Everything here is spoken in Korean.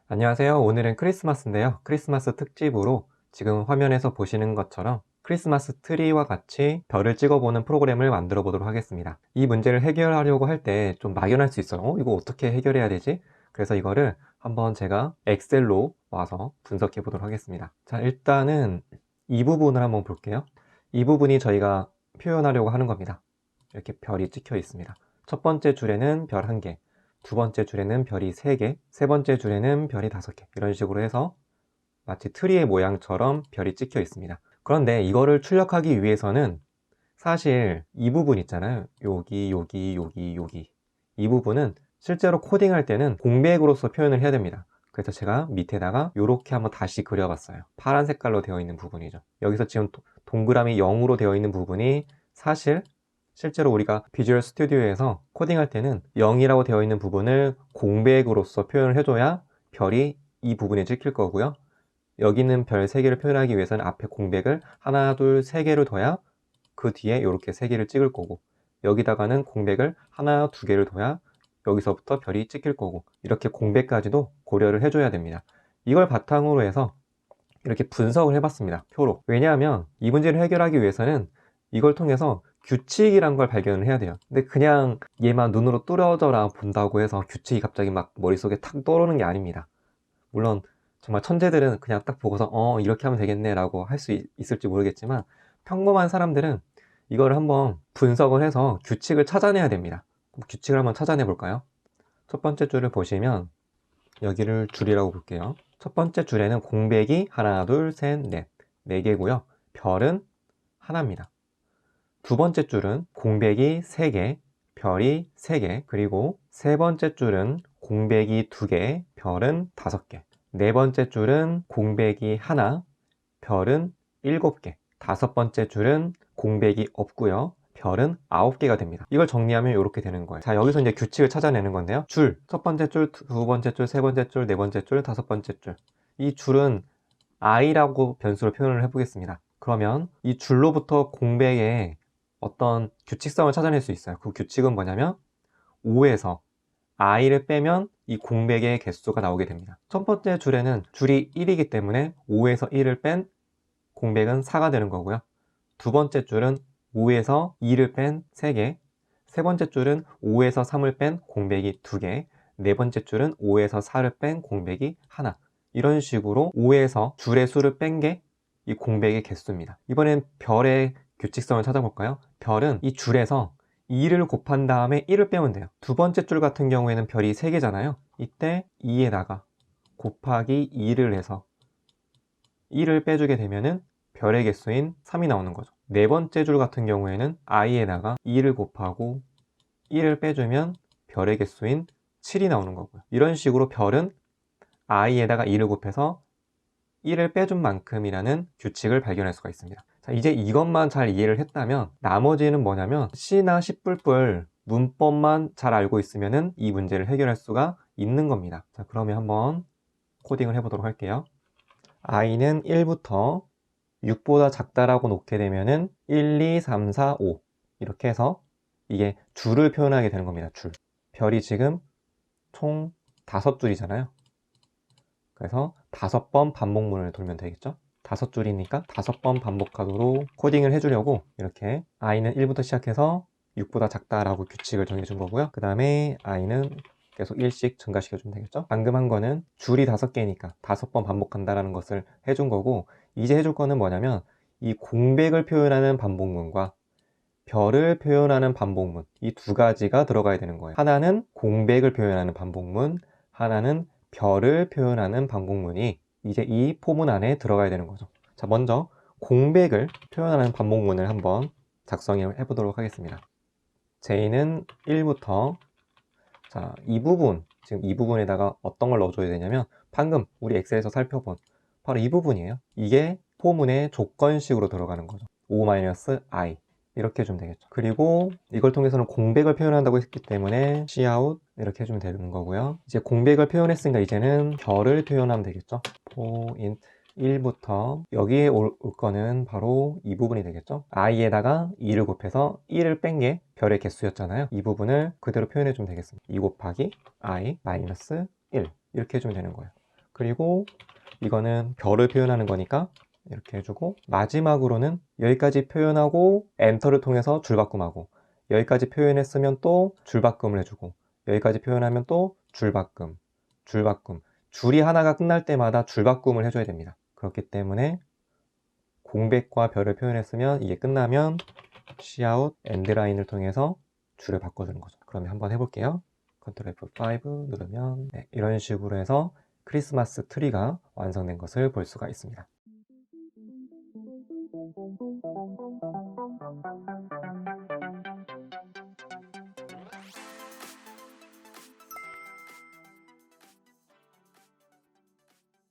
안녕하세요. 오늘은 크리스마스인데요. 크리스마스 특집으로 지금 화면에서 보시는 것처럼 크리스마스 트리와 같이 별을 찍어보는 프로그램을 만들어 보도록 하겠습니다. 이 문제를 해결하려고 할 때 좀 막연할 수 있어요. 이거 어떻게 해결해야 되지? 그래서 이거를 한번 제가 엑셀로 와서 분석해 보도록 하겠습니다. 자, 일단은 이 부분을 한번 볼게요. 이 부분이 저희가 표현하려고 하는 겁니다. 이렇게 별이 찍혀 있습니다. 첫 번째 줄에는 별 1개, 두 번째 줄에는 별이 3개, 세 번째 줄에는 별이 5개, 이런 식으로 해서 마치 트리의 모양처럼 별이 찍혀 있습니다. 그런데 이거를 출력하기 위해서는 사실 이 부분 있잖아요. 여기 이 부분은 실제로 코딩할 때는 공백으로서 표현을 해야 됩니다. 그래서 제가 밑에다가 이렇게 한번 다시 그려봤어요. 파란 색깔로 되어 있는 부분이죠. 여기서 지금 동그라미 0으로 되어 있는 부분이 사실 실제로 우리가 비주얼 스튜디오에서 코딩할 때는 0이라고 되어 있는 부분을 공백으로서 표현을 해줘야 별이 이 부분에 찍힐 거고요. 여기는 별 3개를 표현하기 위해서는 앞에 공백을 하나, 둘, 3개를 둬야 그 뒤에 이렇게 3개를 찍을 거고, 여기다가는 공백을 하나, 2개를 둬야 여기서부터 별이 찍힐 거고, 이렇게 공백까지도 고려를 해줘야 됩니다. 이걸 바탕으로 해서 이렇게 분석을 해봤습니다. 표로. 왜냐하면 이 문제를 해결하기 위해서는 이걸 통해서 규칙이란 걸 발견을 해야 돼요. 근데 그냥 얘만 눈으로 뚫어져라 본다고 해서 규칙이 갑자기 막 머릿속에 탁 떠오르는 게 아닙니다. 물론 정말 천재들은 그냥 딱 보고서 이렇게 하면 되겠네 라고 할 수 있을지 모르겠지만, 평범한 사람들은 이걸 한번 분석을 해서 규칙을 찾아내야 됩니다. 규칙을 한번 찾아내 볼까요? 첫 번째 줄을 보시면 여기를 줄이라고 볼게요. 첫 번째 줄에는 공백이 하나, 둘, 셋, 넷, 4개고요. 별은 하나입니다. 두 번째 줄은 공백이 3개, 별이 3개, 그리고 세 번째 줄은 공백이 2개, 별은 5개. 네 번째 줄은 공백이 하나, 별은 7개. 다섯 번째 줄은 공백이 없고요. 별은 9개가 됩니다. 이걸 정리하면 이렇게 되는 거예요. 자, 여기서 이제 규칙을 찾아내는 건데요. 줄, 첫 번째 줄, 두 번째 줄, 세 번째 줄, 네 번째 줄, 다섯 번째 줄. 이 줄은 i라고 변수로 표현을 해보겠습니다. 그러면 이 줄로부터 공백에 어떤 규칙성을 찾아낼 수 있어요. 그 규칙은 뭐냐면 5에서 i를 빼면 이 공백의 개수가 나오게 됩니다. 첫 번째 줄에는 줄이 1이기 때문에 5에서 1을 뺀 공백은 4가 되는 거고요. 두 번째 줄은 5에서 2를 뺀 3개, 세 번째 줄은 5에서 3을 뺀 공백이 2개, 네 번째 줄은 5에서 4를 뺀 공백이 1. 이런 식으로 5에서 줄의 수를 뺀 게 이 공백의 개수입니다. 이번엔 별의 규칙성을 찾아볼까요? 별은 이 줄에서 2를 곱한 다음에 1을 빼면 돼요. 두 번째 줄 같은 경우에는 별이 3개잖아요. 이때 2에다가 곱하기 2를 해서 1을 빼주게 되면은 별의 개수인 3이 나오는 거죠. 네 번째 줄 같은 경우에는 i에다가 2를 곱하고 1을 빼주면 별의 개수인 7이 나오는 거고요. 이런 식으로 별은 i에다가 2를 곱해서 1을 빼준 만큼이라는 규칙을 발견할 수가 있습니다. 자, 이제 이것만 잘 이해를 했다면 나머지는 뭐냐면 C나 C++ 문법만 잘 알고 있으면 이 문제를 해결할 수가 있는 겁니다. 자, 그러면 한번 코딩을 해보도록 할게요. i는 1부터 6보다 작다라고 놓게 되면은 1, 2, 3, 4, 5 이렇게 해서 이게 줄을 표현하게 되는 겁니다. 줄. 별이 지금 총 5줄이잖아요. 그래서 5번 반복문을 돌면 되겠죠? 5줄이니까 5번 반복하도록 코딩을 해주려고 이렇게 i는 1부터 시작해서 6보다 작다라고 규칙을 정해준 거고요. 그 다음에 i는 계속 1씩 증가시켜주면 되겠죠? 방금 한 거는 줄이 5개니까 5번 반복한다라는 것을 해준 거고, 이제 해줄 거는 뭐냐면 이 공백을 표현하는 반복문과 별을 표현하는 반복문, 이 두 가지가 들어가야 되는 거예요. 하나는 공백을 표현하는 반복문, 하나는 별을 표현하는 반복문이 이제 이 포문 안에 들어가야 되는 거죠. 자, 먼저 공백을 표현하는 반복문을 한번 작성해 보도록 하겠습니다. j는 1부터 자, 이 부분, 지금 이 부분에다가 어떤 걸 넣어줘야 되냐면 방금 우리 엑셀에서 살펴본 바로 이 부분이에요. 이게 포문의 조건식으로 들어가는 거죠. O-i 이렇게 해주면 되겠죠. 그리고 이걸 통해서는 공백을 표현한다고 했기 때문에 cout 이렇게 해주면 되는 거고요. 이제 공백을 표현했으니까 이제는 별을 표현하면 되겠죠. point 1부터 여기에 올 거는 바로 이 부분이 되겠죠. i에다가 2를 곱해서 1을 뺀 게 별의 개수였잖아요. 이 부분을 그대로 표현해 주면 되겠습니다. 2 곱하기 i 마이너스 1 이렇게 해주면 되는 거예요. 그리고 이거는 별을 표현하는 거니까 이렇게 해주고, 마지막으로는 여기까지 표현하고 엔터를 통해서 줄바꿈하고, 여기까지 표현했으면 또 줄바꿈을 해주고, 여기까지 표현하면 또 줄바꿈, 줄바꿈, 줄이 하나가 끝날 때마다 줄바꿈을 해줘야 됩니다. 그렇기 때문에 공백과 별을 표현했으면 이게 끝나면 cout end라인을 통해서 줄을 바꿔주는 거죠. 그러면 한번 해볼게요. Ctrl F5 누르면 이런 식으로 해서 크리스마스 트리가 완성된 것을 볼 수가 있습니다.